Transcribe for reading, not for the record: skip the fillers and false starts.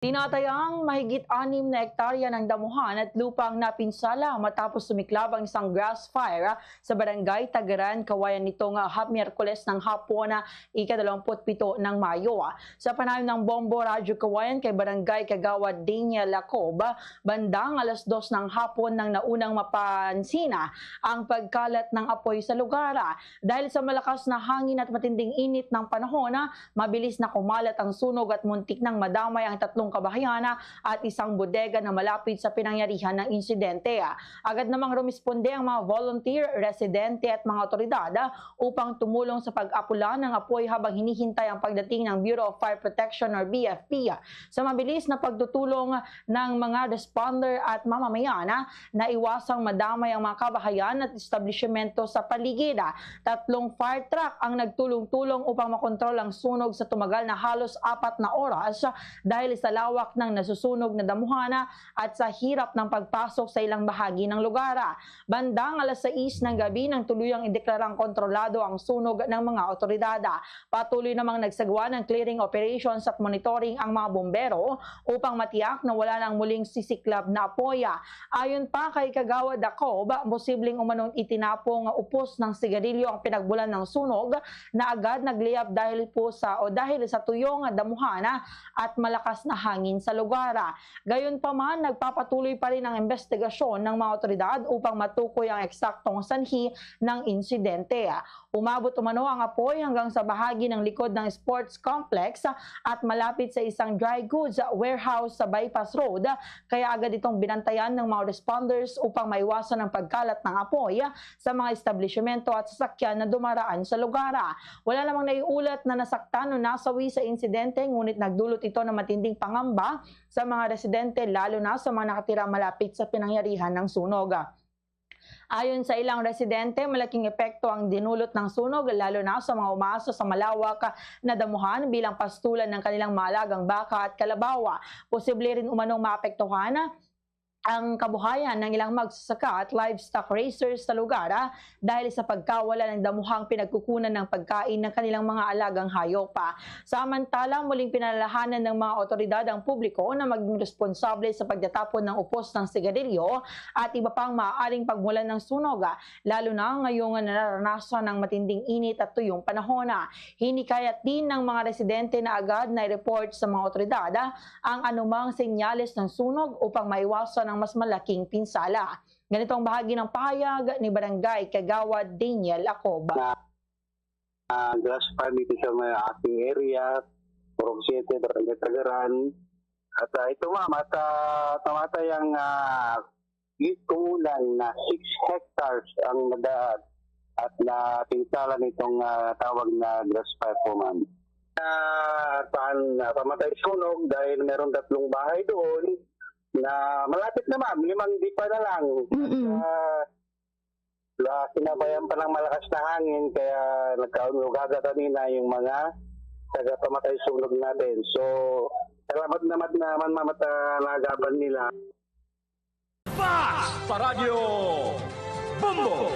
Tinatayang mahigit 6 na hektarya ng damuhan at lupang napinsala matapos sumiklab ang isang grass fire sa barangay Tagaran, Kawayan nitong Miyerkules ng hapon na ika-27 ng Mayo. Sa panayam ng Bombo Radyo Kawayan kay Barangay Kagawad Daniel Lacob, bandang 2:00 ng hapon nang naunang mapansina ang pagkalat ng apoy sa lugar. Dahil sa malakas na hangin at matinding init ng panahon, mabilis na kumalat ang sunog at muntik nang madamay ang 3 kabahayan at isang bodega na malapit sa pinangyarihan ng insidente. Agad namang rumisponde ang mga volunteer, residente at mga otoridad upang tumulong sa pag-apula ng apoy habang hinihintay ang pagdating ng Bureau of Fire Protection or BFP. Sa mabilis na pagtutulong ng mga responder at mamamayan na iwasang madamay ang mga kabahayan at establishmento sa paligid. 3 fire truck ang nagtulong-tulong upang makontrol ang sunog sa tumagal na halos 4 na oras dahil sa lawak ng nasusunog na damuhana at sa hirap ng pagpasok sa ilang bahagi ng lugar. Bandang 6:00 ng gabi nang tuluyang ideklarang kontrolado ang sunog ng mga otoridad. Patuloy namang nagsagawa ng clearing operations at monitoring ang mga bombero upang matiyak na wala nang muling sisiklab na apoy. Ayon pa kay Kagawad Dacob, posibleng umanong itinapong upos ng sigarilyo ang pinagbulan ng sunog na agad nagliyab dahil sa tuyong damuhana at malakas na hangin sa lugar. Gayunpaman, nagpapatuloy pa rin ang investigasyon ng mga otoridad upang matukoy ang eksaktong sanhi ng insidente. Umabot umano ang apoy hanggang sa bahagi ng likod ng sports complex at malapit sa isang dry goods warehouse sa Bypass Road, kaya agad itong binantayan ng mga responders upang maiwasan ang pagkalat ng apoy sa mga establishmento at sasakyan na dumaraan sa lugar. Wala namang naiulat na nasaktan o nasawi sa insidente, ngunit nagdulot ito ng matinding pangamba sa mga residente, lalo na sa mga nakatira malapit sa pinangyarihan ng sunog. Ayon sa ilang residente, malaking epekto ang dinulot ng sunog, lalo na sa mga umaasa sa malawak na damuhan bilang pastulan ng kanilang maalagang baka at kalabaw. Posible rin umanong maapektuhan ang kabuhayan ng ilang magsasaka at livestock raisers sa lugar dahil sa pagkawala ng damuhang pinagkukunan ng pagkain ng kanilang mga alagang hayop. Samantala, muling pinalalahanan ng mga otoridad ang publiko na maging responsable sa pagtatapon ng upos ng sigarilyo at iba pang maaaring pagmulan ng sunog, lalo na ngayong nararanasan ng matinding init at tuyong panahon. Hinikayat din ng mga residente na agad na i-report sa mga otoridad ang anumang senyales ng sunog upang maiwasan ng mas malaking pinsala. Ganito ang bahagi ng pahayag ni Barangay Kagawad Daniel Lacob. Grass fire dito sa may ating area, Purok 7, Barangay Tagaran. At ito ma'am, at tamatay ang kulang na 6 hectares ang nadaad at napinsala nitong tawag na grass fire po ma'am. Pamatay sunog dahil meron 3 bahay doon na malapit na ma'am, 5 dipa na lang. Sinabayan pa ng malakas na hangin kaya nagkaunugaga kanina yung mga taga-pamatay sunog natin. So, salamat naman nagaban nila. Fast sa radyo! Bombo!